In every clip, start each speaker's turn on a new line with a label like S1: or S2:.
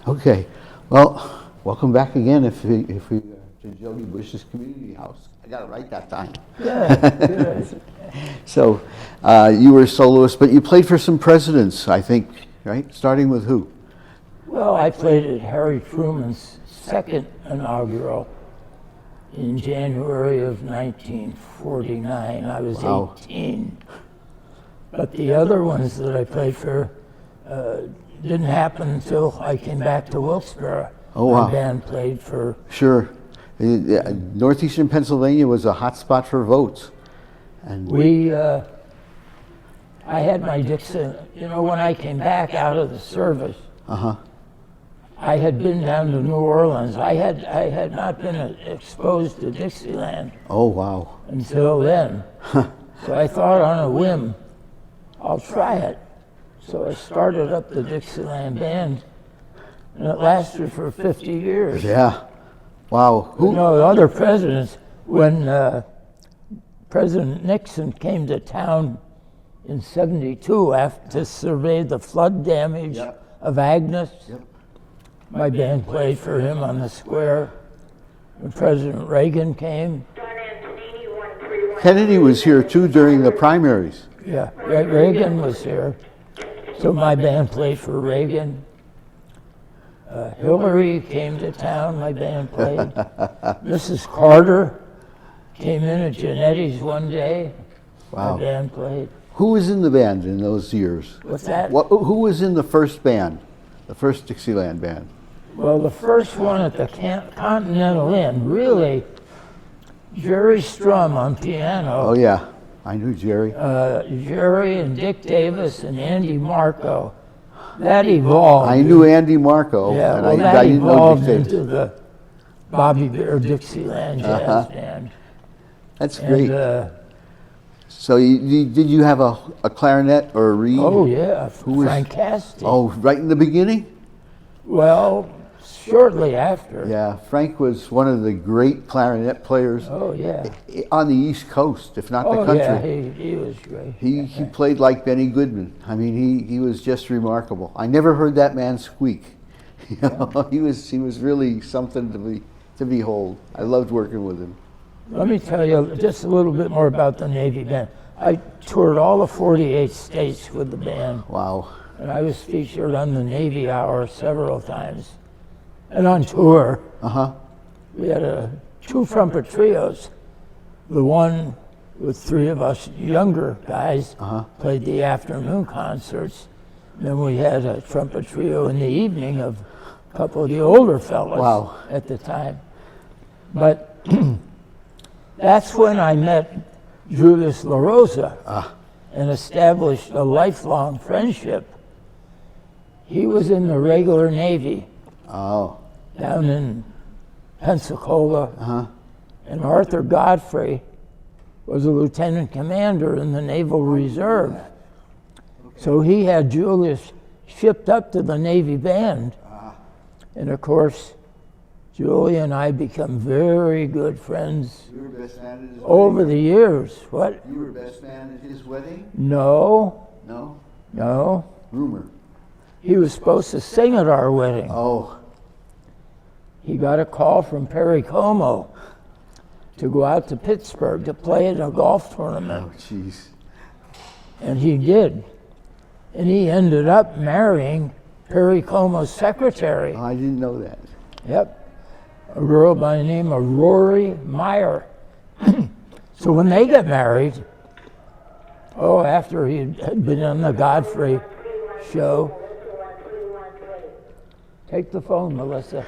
S1: Okay. Well, welcome back again. If we to Jody Bush's Community House. I got it right that time.
S2: Yeah, good.
S1: So, you were a soloist, but you played for some presidents, I think, right? Starting with who?
S2: Well, I played at Harry Truman's second inaugural in January of 1949. I was
S1: Wow.
S2: 18. But the other ones that I played for didn't happen until I came back to Wilkesboro.
S1: Oh, wow.
S2: My band played for...
S1: Sure. Northeastern Pennsylvania was a hot spot for votes. And
S2: I had my Dixie, when I came back out of the service, I had been down to New Orleans. I had not been exposed to Dixieland.
S1: Oh, wow.
S2: Until then. So I thought on a whim, I'll try it. So I started up the Dixieland band, and it lasted for 50 years.
S1: Yeah. Wow.
S2: The other presidents, when President Nixon came to town in '72 to survey the flood damage of Agnes, my band played for him on the square. When President Reagan came.
S1: Kennedy was here too during the primaries.
S2: Yeah, Reagan was here. So my band played for Reagan. Hillary came to town, my band played. Mrs. Carter came in at Genetti's one day,
S1: Wow.
S2: my band played.
S1: Who was in the band in those years?
S2: What's that?
S1: Who was in the first band, the first Dixieland band?
S2: Well, the first one at the Continental Inn, really, Jerry Strum on piano.
S1: Oh, yeah. I knew Jerry.
S2: Jerry and Dick Davis and Andy Marco. That evolved.
S1: I knew Andy Marco,
S2: Yeah,
S1: and
S2: well,
S1: I
S2: that
S1: didn't know
S2: evolved
S1: Dick Davis.
S2: into the Bobby Baird Dixieland Jazz Band.
S1: That's great.
S2: And,
S1: so did you have a clarinet or a reed?
S2: oh, yeah,
S1: was-
S2: Frank Casti.
S1: Oh, right in the beginning?
S2: Well, shortly after.
S1: Yeah, Frank was one of the great clarinet players
S2: Oh, yeah.
S1: on the East Coast, if not the
S2: Oh,
S1: country.
S2: yeah, he was great.
S1: He played like Benny Goodman. I mean, he was just remarkable. I never heard that man squeak. You know, he was really something to behold. I loved working with him.
S2: Let me tell you just a little bit more about the Navy Band. I toured all the 48 states with the band,
S1: Wow.
S2: and I was featured on the Navy Hour several times. And on tour, we had two trumpet trios. The one with three of us younger guys played the afternoon concerts. Then we had a trumpet trio in the evening of a couple of the older fellas
S1: Wow.
S2: at the time. But that's when I met Julius LaRosa and established a lifelong friendship. He was in the regular Navy
S1: Oh.
S2: down in Pensacola, and Arthur Godfrey was a lieutenant commander in the Naval Reserve. So he had Julius shipped up to the Navy Band. And of course, Julia and I become very good friends
S1: You were best man at his
S2: over the years. What?
S1: You were best man at his wedding?
S2: No,
S1: No? Rumor.
S2: he was supposed to sing at our wedding.
S1: Oh.
S2: He got a call from Perry Como to go out to Pittsburgh to play in a golf tournament.
S1: Oh, jeez.
S2: And he did. And he ended up marrying Perry Como's secretary.
S1: Oh, I didn't know that.
S2: Yep. A girl by the name of Rory Meyer. So when they got married, after he had been on the Godfrey show, take the phone, Melissa.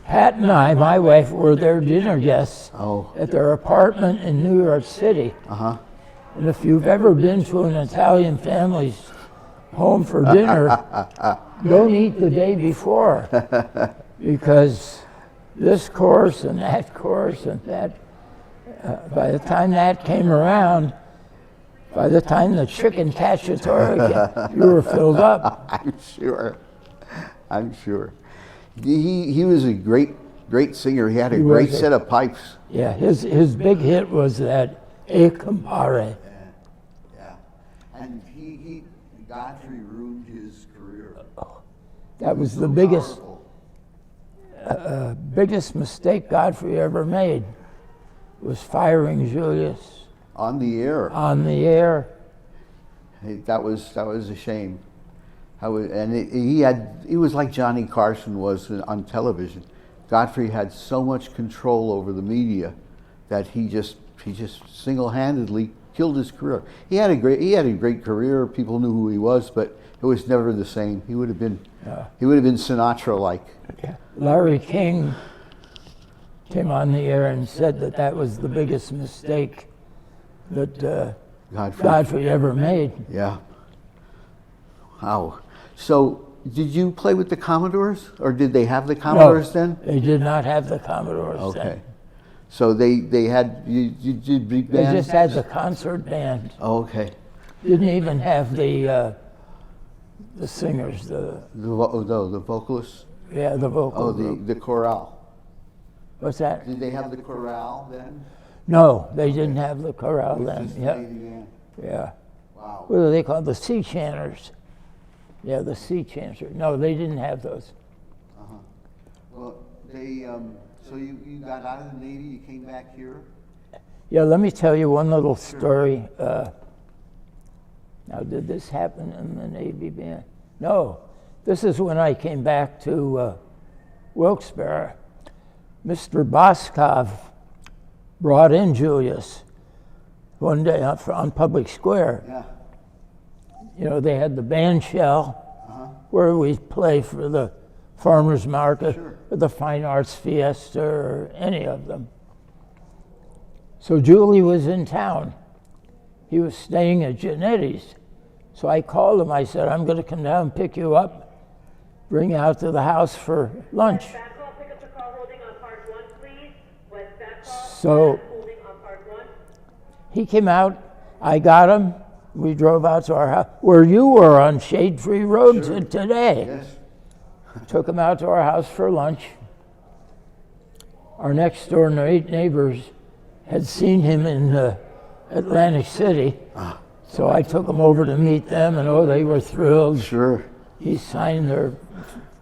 S2: Pat and I, my wife, were their dinner guests at their apartment in New York City. And if you've ever been to an Italian family's home for dinner, don't eat the day before, because this course and that course and that, by the time that came around, by the time the chicken cacciatore came, you were filled up.
S1: I'm sure. He was a great singer. He had a great set of pipes.
S2: Yeah, his big hit was that E Compare.
S1: Yeah. And he Godfrey ruined his career.
S2: That was
S1: So
S2: the biggest
S1: powerful.
S2: biggest mistake Godfrey ever made, was firing Julius
S1: On the air.
S2: on the air.
S1: That was a shame. He was like Johnny Carson was on television. Godfrey had so much control over the media that he just single-handedly killed his career. He had a great career. People knew who he was, but it was never the same. He would have been Sinatra-like.
S2: Yeah. Larry King came on the air and said that was the biggest mistake that Godfrey ever made.
S1: Yeah. Wow. So, did you play with the Commodores, or did they have the Commodores then?
S2: They did not have the Commodores then.
S1: Okay. So they had you did big
S2: They
S1: band?
S2: just had the concert band.
S1: Oh, okay.
S2: Didn't even have the singers, the
S1: vocalists.
S2: the vocal
S1: Oh,
S2: group.
S1: the chorale.
S2: What's that?
S1: Did they have the chorale then?
S2: No, they didn't have the chorale then.
S1: Just
S2: Yeah,
S1: the band.
S2: yeah.
S1: Wow.
S2: What are they called? The sea chanters. Yeah, the sea chanters. No, they didn't have those.
S1: Well, so you got out of the Navy. You came back here.
S2: Yeah, let me tell you one little story. Now, did this happen in the Navy band? No. This is when I came back to Wilkes-Barre. Mr. Boskov brought in Julius one day on Public Square.
S1: Yeah.
S2: You know, they had the band shell where we play for the farmers market,
S1: Sure.
S2: or the fine arts fiesta, or any of them. So Julie was in town. He was staying at Janetti's. So I called him. I said, I'm going to come down and pick you up, bring you out to the house for lunch.
S3: Back call, pick up the call holding on part 1, please. West back call,
S2: So
S3: holding on part 1.
S2: he came out. I got him. We drove out to our house, where you were on Shade Free Road today.
S1: Yes.
S2: Took him out to our house for lunch. Our next door neighbors had seen him in Atlantic City. So I took him over to meet them, and they were thrilled.
S1: Sure.
S2: He signed their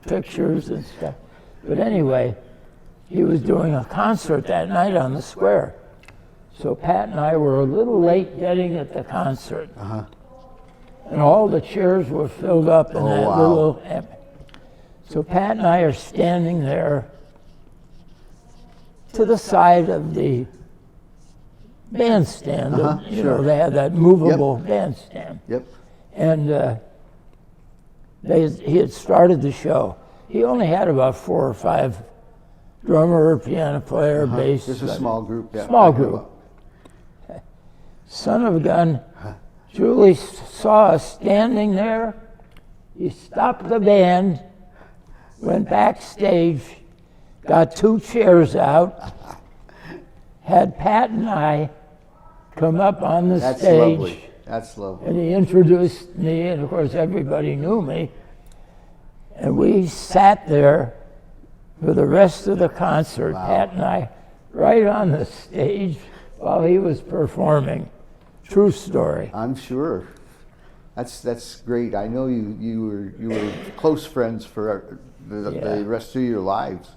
S2: pictures and stuff. But anyway, he was doing a concert that night on the square. So Pat and I were a little late getting at the concert. And all the chairs were filled up in that
S1: wow.
S2: little... So Pat and I are standing there to the side of the bandstand. You know, they had that movable bandstand.
S1: Yep.
S2: And he had started the show. He only had about 4 or 5 drummer, piano player, bass.
S1: Just a small group. Yeah.
S2: Small group. Son of a gun, Julie saw us standing there. He stopped the band, went backstage, got 2 chairs out, had Pat and I come up on the
S1: That's
S2: stage.
S1: lovely. That's lovely.
S2: And he introduced me, and of course everybody knew me. And we sat there for the rest of the concert, Pat and I, right on the stage while he was performing. True story.
S1: I'm sure. That's great. I know you were close friends for the rest of your lives.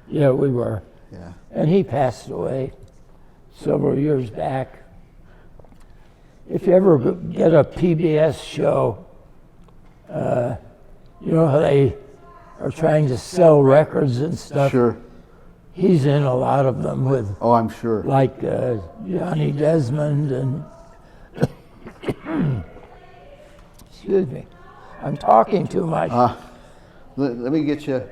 S2: Yeah, we were.
S1: Yeah.
S2: And he passed away several years back. If you ever get a PBS show, you know how they are trying to sell records and stuff?
S1: Sure.
S2: He's in a lot of them with,
S1: Oh, I'm sure.
S2: like Johnny Desmond and... Excuse me. I'm talking too much.
S1: Let me get you